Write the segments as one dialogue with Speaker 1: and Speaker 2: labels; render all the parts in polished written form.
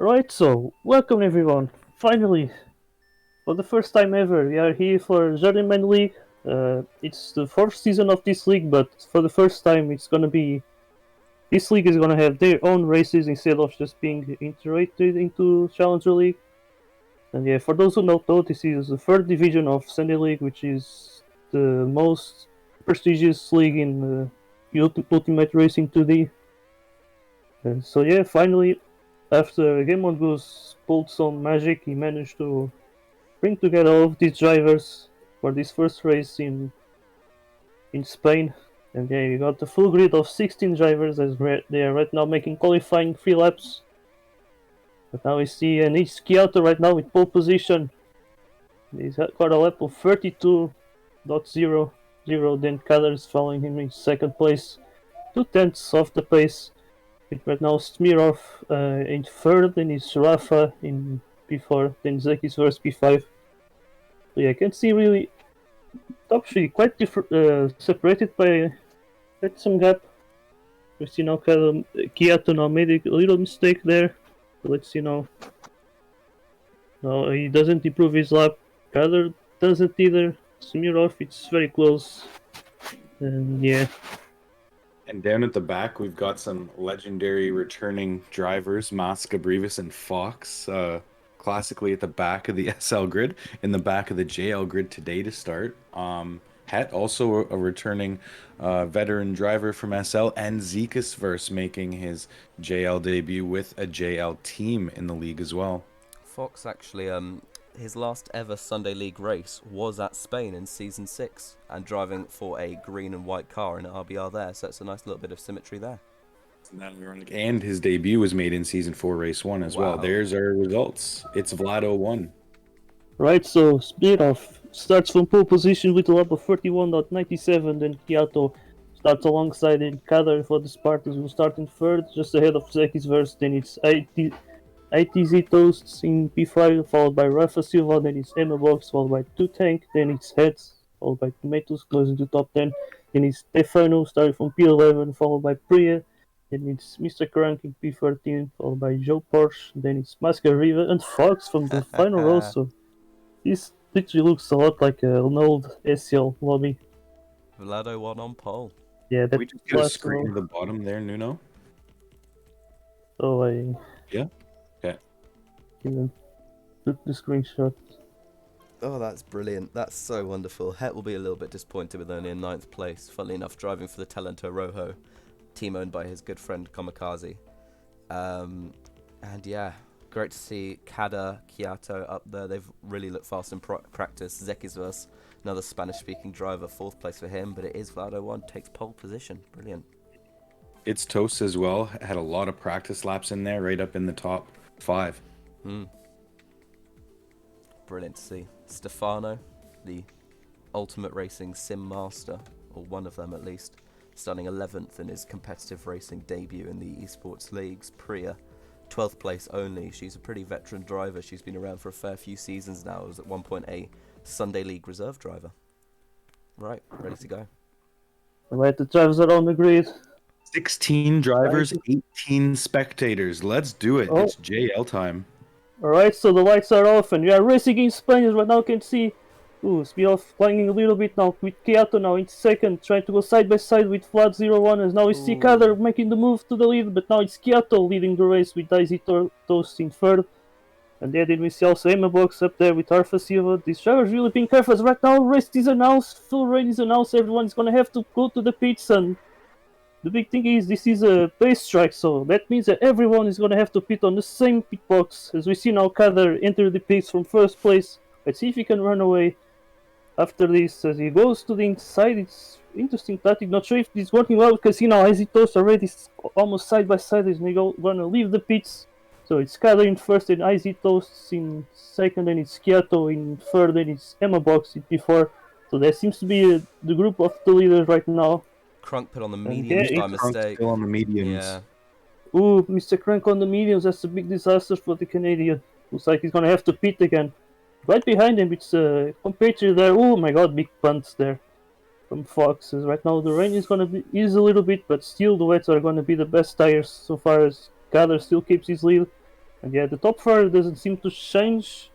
Speaker 1: Right, so welcome everyone. Finally, for the first time ever, we are here for Journeyman League. It's the fourth season of this league, but for the first time, it's gonna be this league is gonna have their own races instead of just being integrated into Challenger League. And yeah, for those who don't know, this is the third division of Sunday League, which is the most prestigious league in Ultimate Racing 2D. So yeah, finally, after Game on Goose pulled some magic, he managed to bring together all of these drivers for this first race in Spain. And yeah, you got the full grid of 16 drivers as they are right now making qualifying 3 laps. But now we see an each Kyoto right now with pole position. He's got a lap of 32.00. Then Kader is following him in second place, 2/10 off the pace. With right now Smirov in third, then is Rafa in P4, then Zeki's first P5. So yeah, I can see really top three quite different, separated by quite some gap. We see now Kiato now made a little mistake there. So let's see now. No, he doesn't improve his lap. Kader doesn't either. Smirov, it's very close. And yeah,
Speaker 2: And down at the back, we've got some legendary returning drivers, Masca, Brevis, and Fox. Classically at the back of the SL grid, in the back of the JL grid today to start. Het, also a returning veteran driver from SL, and Zekas Verse making his JL debut with a JL team in the league as well.
Speaker 3: Fox actually, his last ever Sunday League race was at Spain in Season 6 and driving for a green and white car in RBR there, so it's a nice little bit of symmetry there.
Speaker 2: And his debut was made in Season 4, Race 1 as well.
Speaker 3: Wow.
Speaker 2: There's our results. It's Vlado 1.
Speaker 1: right, so Smirov starts from pole position with a lap of 31.97, then Kiato starts alongside in Kader for the Spartans, who start in third, just ahead of Zeki's verse. Then it's ITZ Toasts in P5, followed by Rafa Silva, then it's Emma Box, followed by 2 Tank, then it's Heads, followed by Tomatoes, closing to top 10. Then it's Stefano, starting from P11, followed by Priya. Then it's Mr. Crank in P13, followed by Joe Porsche. Then it's Masca Riva and Fox from the final row. So this literally looks a lot like an old SL lobby.
Speaker 3: Vlado 1 on pole.
Speaker 1: Yeah,
Speaker 2: Can we
Speaker 1: that
Speaker 2: just get a
Speaker 1: last
Speaker 2: screen
Speaker 1: row.
Speaker 2: at the bottom there, Nuno?
Speaker 1: So I
Speaker 2: Yeah? Okay.
Speaker 1: can put the screenshot.
Speaker 3: Oh, that's brilliant. That's so wonderful. Het will be a little bit disappointed with only in 9th place. Funnily enough, driving for the Talento Rojo, team owned by his good friend Kamikaze. And yeah, great to see Kada, Kiato up there. They've really looked fast in practice. Zekizvus, another Spanish-speaking driver, 4th place for him, but it is Vlado 1, takes pole position. Brilliant.
Speaker 2: It's Toast as well. Had a lot of practice laps in there, right up in the top 5.
Speaker 3: Brilliant to see. Stefano, the Ultimate Racing Sim Master, or one of them at least, starting 11th in his competitive racing debut in the eSports leagues. Priya, 12th place only. She's a pretty veteran driver. She's been around for a fair few seasons now. Was at one point a Sunday League reserve driver. Right, ready to go.
Speaker 1: Right, the drivers are on the grid.
Speaker 2: 16 drivers, 18 spectators. Let's do it.
Speaker 1: Oh.
Speaker 2: It's JL time.
Speaker 1: Alright, so the lights are off and we are racing in Spain. Right now you can see Smirov flying a little bit now with Kiato now in second, trying to go side by side with Vlad01, as now we see Kader making the move to the lead, but now it's Kiato leading the race with Daisy Toast in third. And then we see also Emma Box up there with Arfa Silva. These drivers really being careful. As right now race is announced, full rain is announced, everyone's gonna have to go to the pits, and the big thing is this is a pace strike, so that means that everyone is going to have to pit on the same pit box. As we see now Kader enter the pits from first place. Let's see if he can run away after this. As he goes to the inside, it's interesting tactic. Not sure if it's working well because now Izitos already almost side by side. He's going to leave the pits. So it's Kader in first and Izitos in second, and it's Kiato in third, and it's Emma Box in P4. So that seems to be the group of the leaders right now.
Speaker 3: Crunk put on the mediums by mistake.
Speaker 2: Still on the mediums.
Speaker 3: Yeah.
Speaker 1: Ooh, Mr. Crank on the mediums. That's a big disaster for the Canadian. Looks like he's gonna have to pit again. Right behind him, it's a compatriot there. Oh my god, big punts there from Foxes. Right now, the rain is gonna be ease a little bit, but still the wets are gonna be the best tires so far as Kader still keeps his lead. And yeah, the top four doesn't seem to change.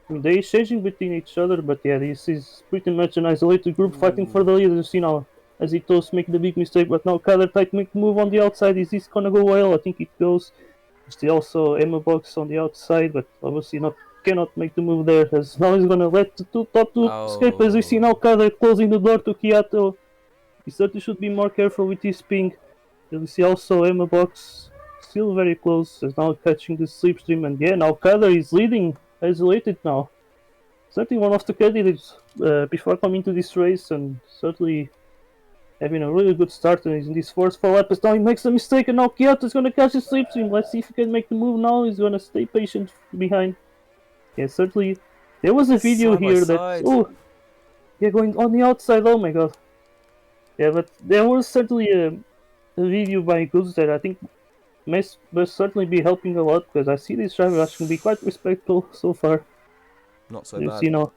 Speaker 1: I mean, they're changing between each other, but yeah, this is pretty much an isolated group fighting for the lead. You see now, as he does make the big mistake, but now Kader try to make the move on the outside. Is this gonna go well? I think it goes. Still also Emma Box on the outside, but obviously cannot make the move there. As now he's gonna let the top two escape. As we see now, Kader closing the door to Kiato. He certainly should be more careful with his ping. You see also Emma Box still very close, as now catching the slipstream, and yeah, now Kader is leading, isolated now. Certainly one of the candidates before coming to this race, and certainly having a really good start in these first 4 laps. Now he makes a mistake, and now Kyoto is gonna catch the slipstream. Let's see if he can make the move now. He's gonna stay patient behind. Yeah, certainly. There was a video
Speaker 3: Side by
Speaker 1: here
Speaker 3: side.
Speaker 1: that yeah, going on the outside. Oh my god. Yeah, but there was certainly a video by Goods that I think must certainly be helping a lot, because I see this driver actually be quite respectful so far.
Speaker 3: Not so
Speaker 1: You
Speaker 3: bad.
Speaker 1: see now.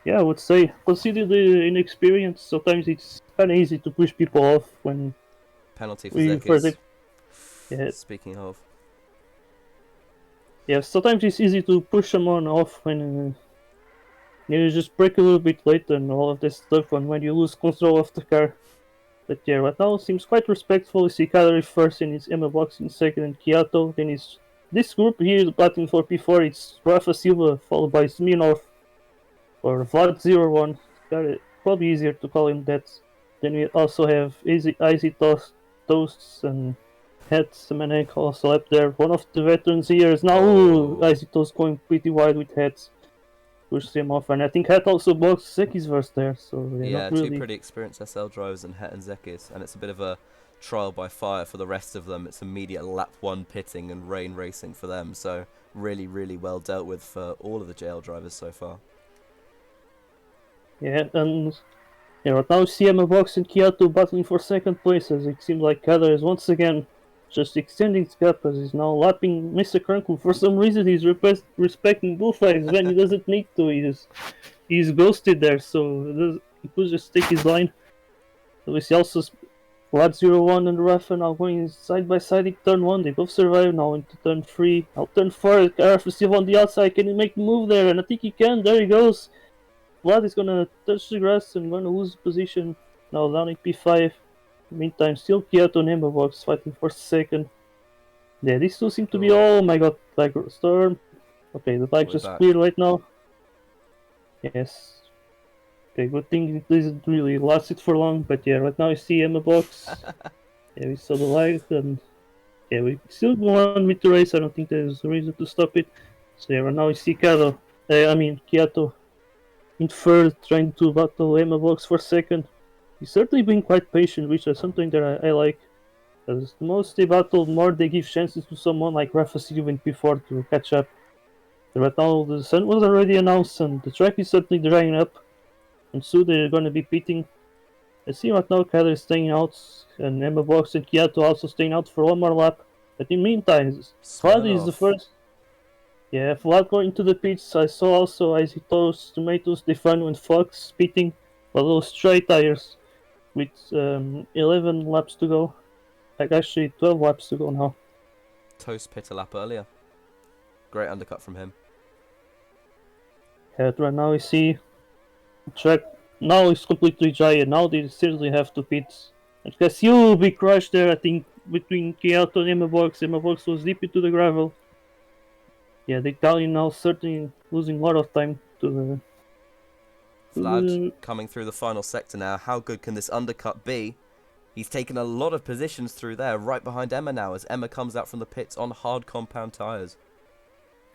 Speaker 1: Yeah, I would say, consider the inexperience. Sometimes it's kind of easy to push people off when
Speaker 3: Penalty for Zekis.
Speaker 1: Yeah.
Speaker 3: Speaking of.
Speaker 1: Yeah, sometimes it's easy to push someone off when you just brake a little bit late and all of this stuff, and when you lose control of the car. But yeah, right now seems quite respectful. You see Kadari first, and it's Emma Box in second, and Kiato. Then it's this group here, batting for P4. It's Rafa Silva, followed by Smirnov, or Vlad01. Probably easier to call him that. Then we also have Easy Toasts and Head Semanek also up there. One of the veterans here is now Easy Toast going pretty wide with Heads. Pushed him off, and I think Het also boxed Zeki's verse there, so
Speaker 3: Yeah,
Speaker 1: not really.
Speaker 3: two pretty experienced SL drivers in Het and Zekis, and it's a bit of a trial by fire for the rest of them. It's immediate lap 1 pitting and rain racing for them, so really, really well dealt with for all of the JL drivers so far.
Speaker 1: Yeah, and right now CM Box and Kiato battling for second place, as it seems like Kader is once again just extending his gap, as he's now lapping Mr. Krankel. For some reason he's respecting bullfights when he doesn't need to. He's ghosted there, so he could just take his line. So we see also Vlad01 and Rafa now going side by side in turn 1. They both survive now into turn 3. Now turn 4, Rafa Silva on the outside. Can he make the move there? And I think he can. There he goes. Vlad is gonna touch the grass and gonna lose position. Now down in P5. Meantime, still Kyoto and Emma Box fighting for second. Yeah, these two seem to be. Oh my god, like Storm. Okay, the bike just cleared right now. Yes. Okay, good thing it doesn't really last it for long, but yeah, right now you see Emma Box. Yeah, we saw the lag, and yeah, we still go on with the race. I don't think there's a reason to stop it. So yeah, right now you see Kyoto in third, trying to battle Emma Box for second. He's certainly been quite patient, which is something that I like. Because the most they battle, the more they give chances to someone like Rafa Silva in P4 to catch up. Right now the sun was already announced, and the track is certainly drying up. And soon they're going to be pitting. I see right now Kader is staying out, and Emma Box and Kiato also staying out for one more lap. But in the meantime, Vlad is the first. Yeah, Vlad going to the pits. I saw also Icy Toast, Tomatoes, Defano, and Fox pitting for those straight tires with 11 laps to go. Like actually 12 laps to go now.
Speaker 3: Toast pit a lap earlier. Great undercut from him.
Speaker 1: Yeah, right now we see the track now is completely dry, and now they seriously have to pit. Because you'll be crushed there, I think, between Kyoto and Emma Box. Emma Box was deep into the gravel. Yeah, the Italian now certainly losing a lot of time to the...
Speaker 3: Vlad coming through the final sector now. How good can this undercut be? He's taken a lot of positions through there, right behind Emma now, as Emma comes out from the pits on hard compound tyres.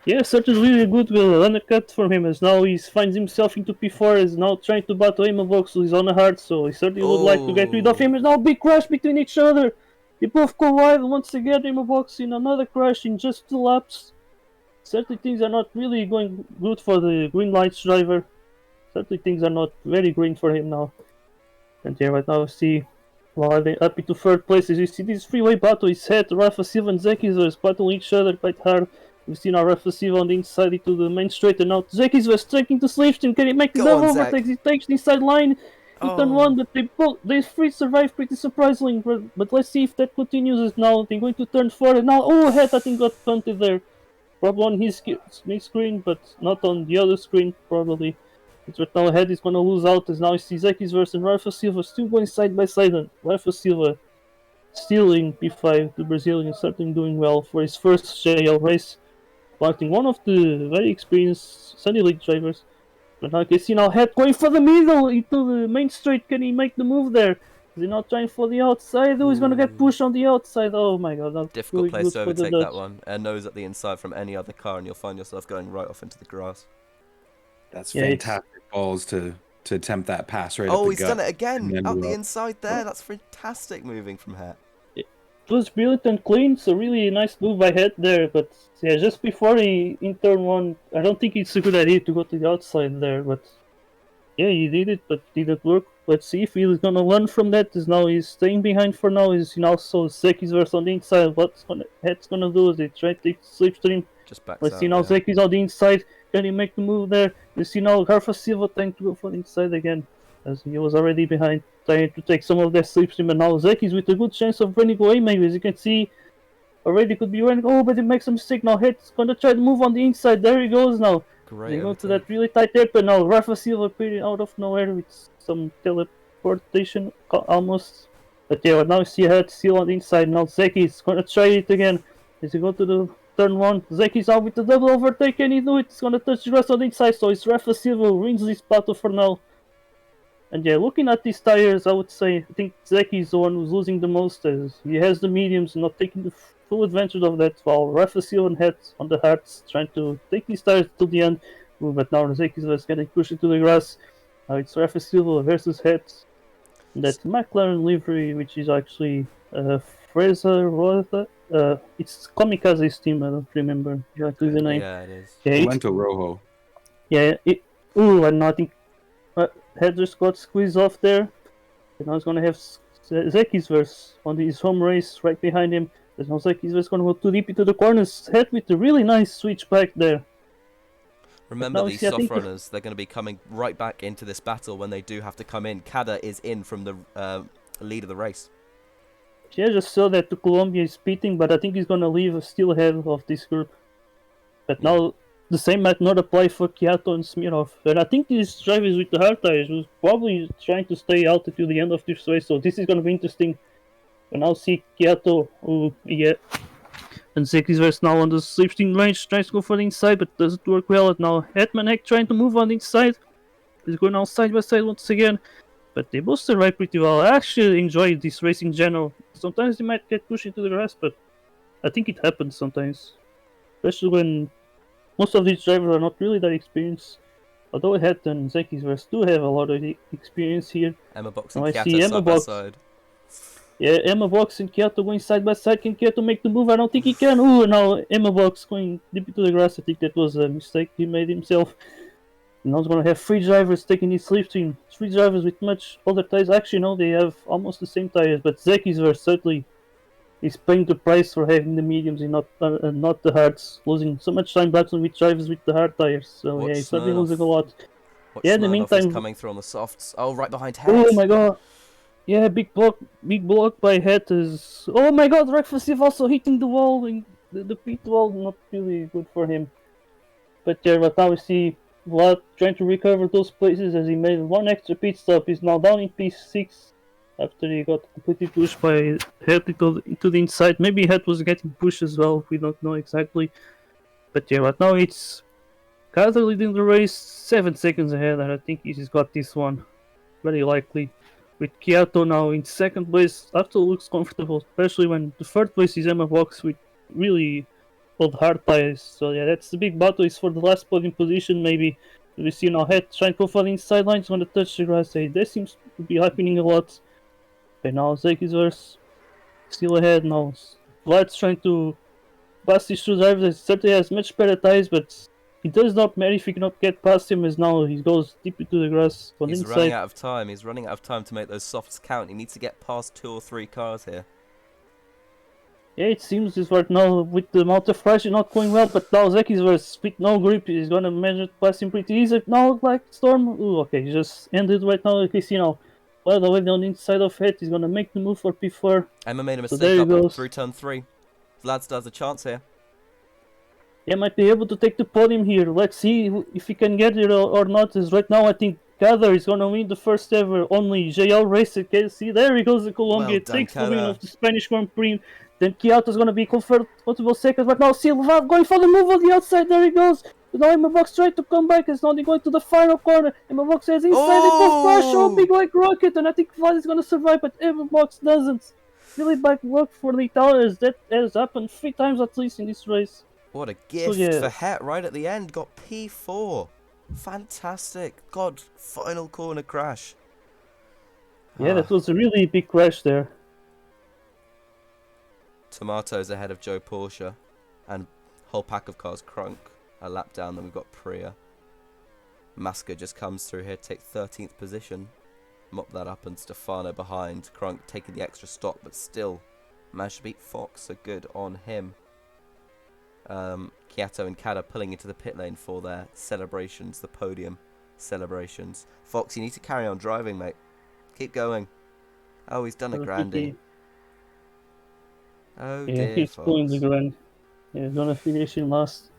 Speaker 1: Yeah, certainly really good undercut from him, as now he finds himself into P4, is now trying to battle Emma Box, who is on the hard, so he certainly would like to get rid of him. There's now a big crash between each other. They both collide once again. Emma Box in another crash in just 2 laps. Certainly things are not really going good for the green lights driver. Certainly things are not very green for him now. And yeah, right now we see Vlad up into third place. As you see this freeway battle is set. Rafa Silva and Zekis are battling each other quite hard. We've seen our Rafa Silva on the inside into the main straight, and now Zekis was taking the slipstream. Can he make the double overtakes? He takes the inside line in turn 1, but they three survive pretty surprisingly. But let's see if that continues. As now they're going to turn 4, and now Het I think got punted there. probably on his screen, but not on the other screen, probably. It's right now ahead is going to lose out as now it's Zeki's versus Rafa Silva still going side by side, and Rafa Silva still in P5, the Brazilian certainly doing well for his first JL race, fighting one of the very experienced Sunny League drivers. But now you can see now Head going for the middle into the main straight. Can he make the move there? Is he not trying for the outside? Oh, he's going to get pushed on the outside. Oh my god, that's
Speaker 3: Difficult
Speaker 1: really
Speaker 3: place
Speaker 1: good
Speaker 3: to
Speaker 1: for the
Speaker 3: overtake that
Speaker 1: Dutch.
Speaker 3: one. Nose at the inside from any other car, and you'll find yourself going right off into the grass.
Speaker 2: That's
Speaker 1: Yeah, it's-
Speaker 2: fantastic balls to attempt that pass right up
Speaker 3: Oh,
Speaker 2: the
Speaker 3: he's
Speaker 2: gut.
Speaker 3: done it
Speaker 2: and
Speaker 3: again!
Speaker 2: then
Speaker 3: Out
Speaker 2: move
Speaker 3: the
Speaker 2: up.
Speaker 3: inside there. That's fantastic moving from Het.
Speaker 1: It was brilliant and clean, so really nice move by Head there. But yeah, just before he in turn one, I don't think it's a good idea to go to the outside there. But yeah, he did it, but didn't work. Let's see if he's gonna learn from that. Is now he's staying behind for now. Is also Zeki's verse on the inside. Head's gonna do? Is he try to take slipstream?
Speaker 3: Just backs
Speaker 1: Let's
Speaker 3: out.
Speaker 1: see now
Speaker 3: Yeah.
Speaker 1: Zeki's on the inside. Can he make the move there? You see now Rafa Silva trying to go for the inside again, as he was already behind, trying to take some of their slipstream. And now Zeki's with a good chance of running away. Maybe as you can see, already could be running. Oh, but he makes a mistake now. Head's gonna try to move on the inside. There he goes now.
Speaker 3: Great
Speaker 1: They go to
Speaker 3: overtake.
Speaker 1: that really tight airport now. Rafa Silva appearing out of nowhere with some teleportation almost. But yeah, now you see Head still on the inside. Now Zeki's gonna try it again. As he go to the turn one, Zeki's out with the double overtake. Can he do it? He's gonna touch the grass on the inside. So it's Rafa Silva who wins this battle for now. And yeah, looking at these tires, I would say I think Zeki is the one who's losing the most, as he has the mediums, not taking the full advantage of that, while Rafa Silva and Head on the hards trying to take these tires to the end. Ooh, but now Zeki's was getting pushed into the grass. Now it's Rafa Silva versus Head. That McLaren livery, which is actually Fraser Rota. It's Kamikaze's team. I don't remember exactly the name.
Speaker 3: Yeah, it is.
Speaker 1: Yeah, it's,
Speaker 2: Lento Rojo.
Speaker 1: yeah. Ooh, and I think Head just got squeezed off there. And now he's gonna have Zeki's verse on his home race right behind him. There's now Zeki's verse gonna go too deep into the corners. Head with a really nice switch back there.
Speaker 3: Remember,
Speaker 1: now,
Speaker 3: these
Speaker 1: see, I
Speaker 3: soft
Speaker 1: think
Speaker 3: runners, they're going to be coming right back into this battle when they do have to come in. Kada is in from the lead of the race.
Speaker 1: Yeah, just saw that the Colombia is beating, but I think he's gonna leave still ahead of this group. But now the same might not apply for Kiato and Smirov. And I think these drivers with the hard tires was probably trying to stay out until the end of this race, so this is gonna be interesting. And now see Kiato, and Zeki's verse now on the 16 range, tries to go for the inside, but doesn't work well. And now Hetmanek trying to move on the inside. He's going out side by side once again. But they both still ride pretty well. I actually enjoy this race in general. Sometimes they might get pushed into the grass, but I think it happens sometimes. Especially when most of these drivers are not really that experienced. Although Het and Zeki's verse do have a lot of experience here.
Speaker 3: Emma Box
Speaker 1: Now
Speaker 3: and
Speaker 1: I see
Speaker 3: Kiata
Speaker 1: Emma
Speaker 3: side by
Speaker 1: Box.
Speaker 3: side.
Speaker 1: Yeah, Emma Box and Kyoto going side by side. Can Kyoto make the move? I don't think he can. Ooh, now Emma Box going deep into the grass. I think that was a mistake he made himself. Now he's going to have three drivers taking his slipstream. Three drivers with much older tires. Actually, no, they have almost the same tires. But Zeki's verse certainly is paying the price for having the mediums and not the hards. Losing so much time battling with drivers with the hard tires. So
Speaker 3: Watch
Speaker 1: yeah, he's certainly
Speaker 3: Smirnoff.
Speaker 1: losing a lot.
Speaker 3: Watch
Speaker 1: Yeah, in the
Speaker 3: Smirnoff
Speaker 1: meantime-
Speaker 3: is coming through on the softs. Oh, right behind Het.
Speaker 1: Oh my god. Yeah, big block by Het is. Oh my god, Rekfasiv also hitting the wall, and the pit wall, not really good for him. But yeah, but now we see Vlad trying to recover those places as he made one extra pit stop. He's now down in P6 after he got completely pushed by Het into the inside. Maybe Het was getting pushed as well, we don't know exactly. But yeah, but now it's Kaza leading the race, 7 seconds ahead, and I think he's got this one. Very likely. With Kyoto now in second place, after looks comfortable, especially when the third place is Emma Box with really old hard tires. So yeah, that's the big battle. Is for the last podium position maybe. We see now Het trying to go for the inside line, going to touch the grass. That seems to be happening a lot. Okay, now Zeki's verse still ahead now. Vlad's trying to pass these two drivers. He certainly has much better tires, but it does not matter if he cannot get past him, as now he goes deep into the grass on the
Speaker 3: He's
Speaker 1: inside.
Speaker 3: running out of time. He's running out of time to make those softs count. He needs to get past 2 or 3 cars here.
Speaker 1: Yeah, it seems this right now with the amount of pressure not going well, but now Zeki's verse with no grip is gonna manage to pass him pretty easy. Now like Storm, ooh, okay, he just ended right now. Okay, see now, well the way on the inside of it, he's gonna make the move for P4.
Speaker 3: Emma made a
Speaker 1: So there
Speaker 3: mistake
Speaker 1: he
Speaker 3: up
Speaker 1: goes.
Speaker 3: through turn 3. Vlad still has a chance here.
Speaker 1: He might be able to take the podium here. Let's see if he can get it or not. As right now, I think Kader is gonna win the first ever only JL race. Okay, see, there he goes, the Colombia.
Speaker 3: Well done,
Speaker 1: Takes the win
Speaker 3: Kader.
Speaker 1: of the Spanish Grand Prix. Then Kyoto's gonna be comfortable second. Right now, Silva going for the move on the outside. There he goes. Now Emma Box trying to come back. It's now going to the final corner. Emma Box says inside. They both crash. Oh, big like rocket. And I think Vlad is gonna survive, but Emma Box doesn't. Really bad work for the Italians. That has happened 3 times at least in this race.
Speaker 3: What a gift
Speaker 1: yeah.
Speaker 3: for Het right at the end. Got P4. Fantastic. God, final corner crash.
Speaker 1: Yeah, that was a really big crash there.
Speaker 3: Tomatoes ahead of Joe Porsche. And whole pack of cars, Crunk a lap down. Then we've got Priya. Maska just comes through here, take 13th position. Mop that up, and Stefano behind. Crunk taking the extra stop, but still managed to beat Fox, so good on him. Kiato and Kada pulling into the pit lane for their celebrations, the podium celebrations. Fox, you need to carry on driving, mate. Keep going. Oh, he's done a grandie. Oh
Speaker 1: yeah,
Speaker 3: dear,
Speaker 1: he's
Speaker 3: Fox.
Speaker 1: pulling the grand. Yeah, he's gonna finish in last.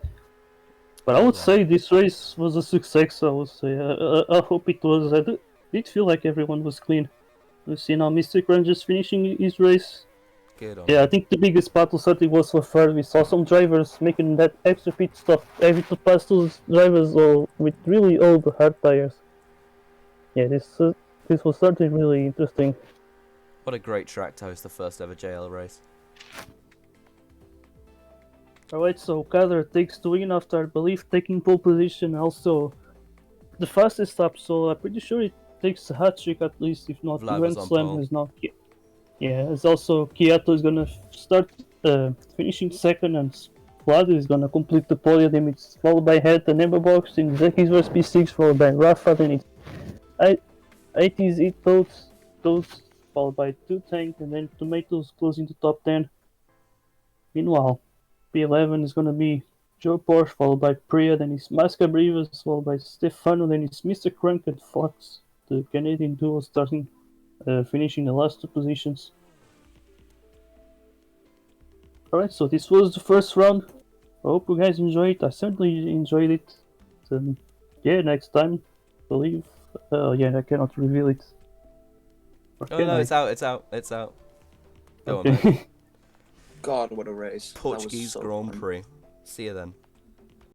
Speaker 1: But I would say this race was a success. I would say. I hope it was. Did feel like everyone was clean. We see now Mr. Crunch just finishing his race.
Speaker 3: Good on
Speaker 1: Yeah, I
Speaker 3: him.
Speaker 1: think the biggest battle certainly was for third. We saw some drivers making that extra pit stop, having to pass those drivers with really old hard tires. Yeah, this was certainly really interesting.
Speaker 3: What a great track to host the first ever JL race.
Speaker 1: Alright, so Kader takes the win after, I believe, taking pole position, also the fastest lap, so I'm pretty sure it takes a hat trick at least, if not
Speaker 3: Vlad
Speaker 1: the
Speaker 3: was
Speaker 1: Grand
Speaker 3: on
Speaker 1: Slam
Speaker 3: pole.
Speaker 1: is not. Yeah, it's also Kyoto is gonna start finishing second, and Vlad is gonna complete the podium. Then it's followed by Het and Ember Box in Zeki's verse P6, followed by Rafa, then it's 80s Toads, followed by 2 Tank, and then Tomatoes closing the top 10. Meanwhile, P11 is gonna be Joe Porsche, followed by Priya, then it's Masca Brivas, followed by Stefano, then it's Mr. Crunk and Fox, the Canadian duo starting, finishing the last 2 positions. Alright, so this was the first round. I hope you guys enjoyed it. I certainly enjoyed it. Yeah, next time, I believe. Yeah, I cannot reveal it. Or
Speaker 3: Oh
Speaker 1: can
Speaker 3: no,
Speaker 1: I?
Speaker 3: it's out. Go on,
Speaker 1: Okay.
Speaker 3: mate.
Speaker 4: God, what a race. That was
Speaker 3: Portuguese
Speaker 4: so
Speaker 3: Grand
Speaker 4: fun.
Speaker 3: Prix. See you then.